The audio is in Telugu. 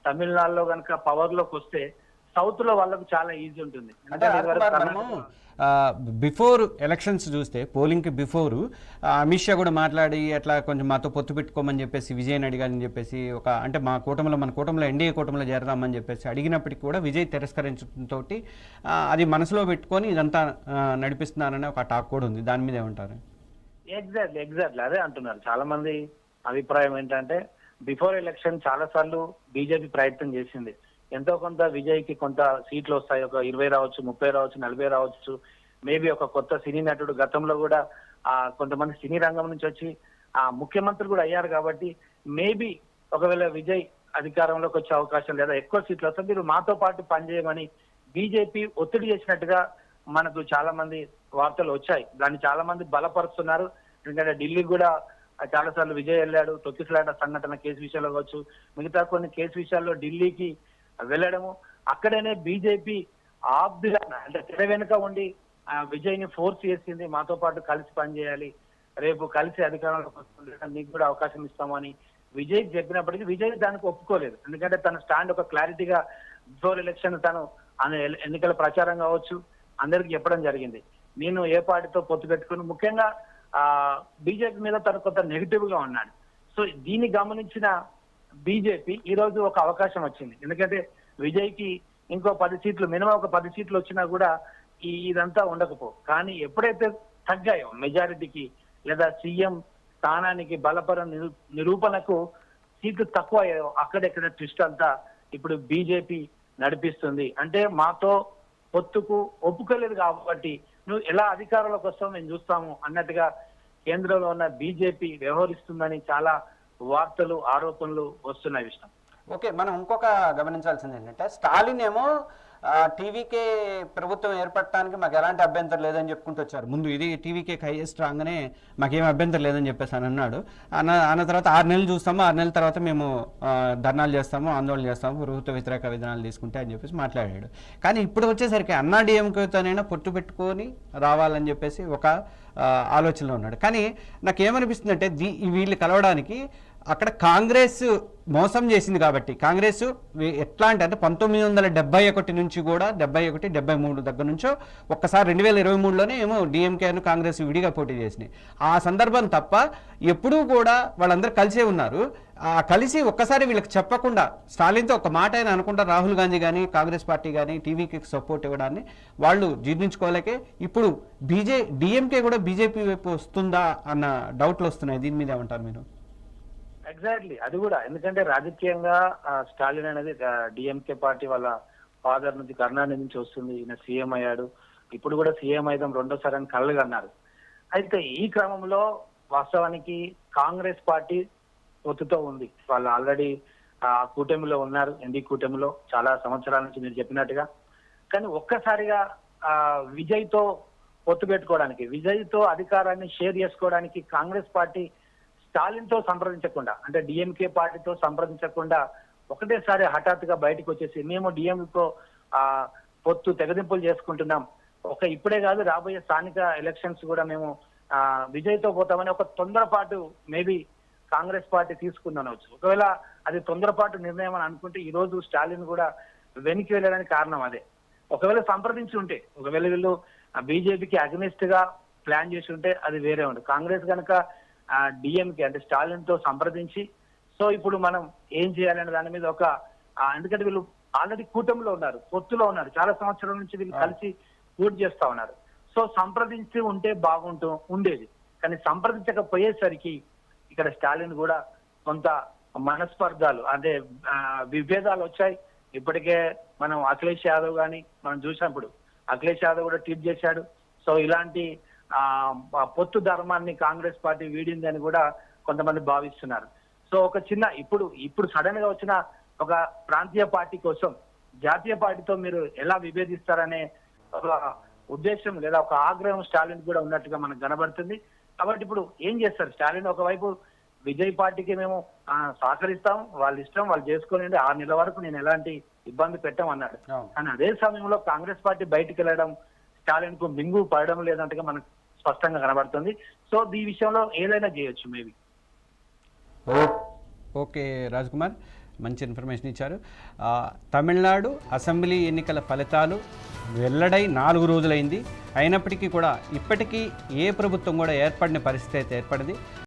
తమిళనాడులో కనుక పవర్ లోకి వస్తే సౌత్ లో వాళ్ళకు చాలా ఈజీ ఉంటుంది. అంటే మనము బిఫోర్ ఎలక్షన్స్ చూస్తే పోలింగ్కి బిఫోర్ అమిత్ షా కూడా మాట్లాడి అట్లా కొంచెం మాతో పొత్తు పెట్టుకోమని చెప్పేసి విజయ్ అడిగాని చెప్పేసి అంటే మన కూటమిలో ఎన్డీఏ కూటమిలో చేరదామని చెప్పేసి అడిగినప్పటికీ కూడా విజయ్ తిరస్కరించడంతో అది మనసులో పెట్టుకొని ఇదంతా నడిపిస్తున్నారనే ఒక టాక్ కూడా ఉంది. దాని మీద ఏమంటారు? ఎగ్జాక్ట్లీ అదే అంటున్నారు చాలా మంది. అభిప్రాయం ఏంటంటే బిఫోర్ ఎలక్షన్ చాలా సార్లు బీజేపీ ప్రయత్నం చేసింది, ఎంతో కొంత విజయ్కి కొంత సీట్లు వస్తాయి, ఒక 20 రావచ్చు, 30 రావచ్చు, 40 రావచ్చు. మేబీ ఒక కొత్త సినీ నటుడు గతంలో కూడా కొంతమంది సినీ రంగం నుంచి వచ్చి ముఖ్యమంత్రి కూడా అయ్యారు కాబట్టి మేబీ ఒకవేళ విజయ్ అధికారంలోకి వచ్చే అవకాశం లేదా ఎక్కువ సీట్లు వస్తే మీరు మాతో పాటు పనిచేయమని బీజేపీ ఒత్తిడి చేసినట్టుగా మనకు చాలా మంది వార్తలు వచ్చాయి. దాన్ని చాలా మంది బలపరుస్తున్నారు. ఎందుకంటే ఢిల్లీకి కూడా చాలా సార్లు విజయ్ వెళ్ళాడు. తొక్కిసలాట సంఘటన కేసు విషయంలో కావచ్చు, మిగతా కొన్ని కేసు విషయాల్లో ఢిల్లీకి వెళ్ళడము, అక్కడనే బీజేపీ అంటే తెర వెనుక ఉండి విజయ్ ని ఫోర్స్ చేసింది, మాతో పాటు కలిసి పనిచేయాలి, రేపు కలిసి అధికారంలోకి వస్తుంది, నీకు కూడా అవకాశం ఇస్తామని విజయ్ చెప్పినప్పటికీ విజయ్ దానికి ఒప్పుకోలేదు. ఎందుకంటే తన స్టాండ్ ఒక క్లారిటీగా బిఫోర్ ఎలక్షన్ తను ఎన్నికల ప్రచారం కావచ్చు అందరికి చెప్పడం జరిగింది. నేను ఏ పార్టీతో పొత్తు పెట్టుకుని ముఖ్యంగా బీజేపీ మీద తను కొంత నెగిటివ్ గా ఉన్నాడు. సో దీన్ని గమనించిన బీజేపీ ఈ రోజు ఒక అవకాశం వచ్చింది. ఎందుకంటే విజయ్ కి ఇంకో 10 సీట్లు మినిమం ఒక 10 సీట్లు వచ్చినా కూడా ఇదంతా ఉండకపో, కానీ ఎప్పుడైతే తగ్గాయో మెజారిటీకి లేదా సీఎం స్థానానికి బలపర నిరూపణకు సీట్లు తక్కువ అయ్యాయో అక్కడెక్కడ ట్విస్ట్ అంతా ఇప్పుడు బీజేపీ నడిపిస్తుంది. అంటే మాతో పొత్తుకు ఒప్పుకోలేదు కాబట్టి నువ్వు ఎలా అధికారంలోకి వస్తావు మేము చూస్తాము అన్నట్టుగా కేంద్రంలో ఉన్న బీజేపీ వ్యవహరిస్తుందని చాలా వార్తలు ఆరోపణలు వస్తున్నాయి. విషయం ఓకే, మనం ఇంకొక గమనించాల్సింది ఏంటంటే స్టాలిన్ ఏమో టీవీకే ప్రభుత్వం ఏర్పడటానికి మాకు ఎలాంటి అభ్యంతరం లేదని చెప్పుకుంటూ వచ్చారు. ముందు ఇది టీవీకే హైయెస్ట్ రాగానే మాకేం అభ్యంతరం లేదని చెప్పేసి అని అన్నాడు. అన్న తర్వాత 6 నెలలు చూస్తాము, 6 నెలల తర్వాత మేము ధర్నాలు చేస్తాము, ఆందోళన చేస్తాము, ప్రభుత్వ వ్యతిరేక విధానాలు తీసుకుంటే అని చెప్పేసి మాట్లాడాడు. కానీ ఇప్పుడు వచ్చేసరికి అన్నా డిఎంకేతోనైనా పొట్టు పెట్టుకొని రావాలని చెప్పేసి ఒక ఆలోచనలో ఉన్నాడు. కానీ నాకేమనిపిస్తుంది అంటే వీళ్ళు కలవడానికి అక్కడ కాంగ్రెస్ మోసం చేసింది కాబట్టి కాంగ్రెస్ ఎట్లా అంటే 1971 నుంచి కూడా 71, 73 దగ్గర నుంచో ఒక్కసారి 2023లోనే ఏమో డిఎంకేను కాంగ్రెస్ విడిగా పోటీ చేసినాయి. ఆ సందర్భం తప్ప ఎప్పుడూ కూడా వాళ్ళందరూ కలిసే ఉన్నారు. కలిసి ఒక్కసారి వీళ్ళకి చెప్పకుండా స్టాలిన్తో ఒక మాట అయినా అనుకుంటా రాహుల్ గాంధీ కానీ కాంగ్రెస్ పార్టీ కానీ టీవీకి సపోర్ట్ ఇవ్వడాన్ని వాళ్ళు జీర్ణించుకోలేకే ఇప్పుడు డిఎంకే కూడా బీజేపీ వైపు వస్తుందా అన్న డౌట్లు వస్తున్నాయి. దీని మీద ఏమంటారు మీరు? ఎగ్జాక్ట్లీ అది కూడా ఎందుకంటే రాజకీయంగా స్టాలిన్ అనేది డిఎంకే పార్టీ వాళ్ళ ఫాదర్ నుంచి కరుణానిధి నుంచి వస్తుంది. ఈయన సీఎం అయ్యాడు, ఇప్పుడు కూడా సీఎం అయిదాం రెండోసారి అని కలలుగా అన్నారు. అయితే ఈ క్రమంలో వాస్తవానికి కాంగ్రెస్ పార్టీ పొత్తుతో ఉంది. వాళ్ళు ఆల్రెడీ కూటమిలో ఉన్నారు, ఎన్డీ కూటమిలో చాలా సంవత్సరాల నుంచి మీరు చెప్పినట్టుగా. కానీ ఒక్కసారిగా విజయ్ తో పొత్తు పెట్టుకోవడానికి, విజయ్ తో అధికారాన్ని షేర్ చేసుకోవడానికి కాంగ్రెస్ పార్టీ స్టాలిన్ తో సంప్రదించకుండా అంటే డిఎంకే పార్టీతో సంప్రదించకుండా ఒకటేసారి హఠాత్తుగా బయటకు వచ్చేసి మేము డిఎంతో పొత్తు తెగదింపులు చేసుకుంటున్నాం, ఇప్పుడే కాదు రాబోయే స్థానిక ఎలక్షన్స్ కూడా మేము విజయ్ తో పోతామని ఒక తొందరపాటు మేబీ కాంగ్రెస్ పార్టీ తీసుకుందనవచ్చు. ఒకవేళ అది తొందరపాటు నిర్ణయం అని అనుకుంటే ఈ రోజు స్టాలిన్ కూడా వెనక్కి వెళ్ళడానికి కారణం అదే. ఒకవేళ సంప్రదించి ఉంటే, ఒకవేళ వీళ్ళు బీజేపీకి అగనిస్ట్ గా ప్లాన్ చేసి ఉంటే అది వేరే ఉండు. కాంగ్రెస్ కనుక డిఎంకే అంటే స్టాలిన్ తో సంప్రదించి సో ఇప్పుడు మనం ఏం చేయాలనే దాని మీద ఎందుకంటే వీళ్ళు ఆల్రెడీ కూటమిలో ఉన్నారు, పొత్తులో ఉన్నారు, చాలా సంవత్సరాల నుంచి వీళ్ళు కలిసి పూర్తి చేస్తా ఉన్నారు. సో సంప్రదించి ఉంటే ఉండేది. కానీ సంప్రదించకపోయేసరికి ఇక్కడ స్టాలిన్ కూడా కొంత మనస్పర్ధాలు అంటే విభేదాలు వచ్చాయి. ఇప్పటికే మనం అఖిలేష్ యాదవ్ గాని మనం చూసినప్పుడు అఖిలేష్ యాదవ్ కూడా ట్వీట్ చేశాడు. సో ఇలాంటి పొత్తు ధర్మాన్ని కాంగ్రెస్ పార్టీ వీడిందని కూడా కొంతమంది భావిస్తున్నారు. సో ఒక చిన్న ఇప్పుడు సడన్ గా వచ్చిన ఒక ప్రాంతీయ పార్టీ కోసం జాతీయ పార్టీతో మీరు ఎలా విభేదిస్తారనే ఒక ఉద్దేశం లేదా ఒక ఆగ్రహం స్టాలిన్ కూడా ఉన్నట్టుగా మనకు కనబడుతుంది. కాబట్టి ఇప్పుడు ఏం చేస్తారు స్టాలిన్? ఒకవైపు విజయ్ పార్టీకి మేము సహకరిస్తాం, వాళ్ళ ఇష్టం వాళ్ళు చేసుకుని 6 నెలల వరకు నేను ఎలాంటి ఇబ్బంది పెట్టామన్నాడు. కానీ అదే సమయంలో కాంగ్రెస్ పార్టీ బయటకు వెళ్ళడం స్టాలిన్ కు మింగు పడడం లేదంటగా మనకు స్పష్టంగా కనబడుతుంది. సో ఈ విషయంలో ఏదైనా చేయొచ్చు మేబీ. ఓకే రాజ్ కుమార్, మంచి ఇన్ఫర్మేషన్ ఇచ్చారు. తమిళనాడు అసెంబ్లీ ఎన్నికల ఫలితాలు వెల్లడై 4 రోజులైంది. అయినప్పటికీ కూడా ఇప్పటికీ ఏ ప్రభుత్వం కూడా ఏర్పడిన పరిస్థితి అయితే ఏర్పడింది.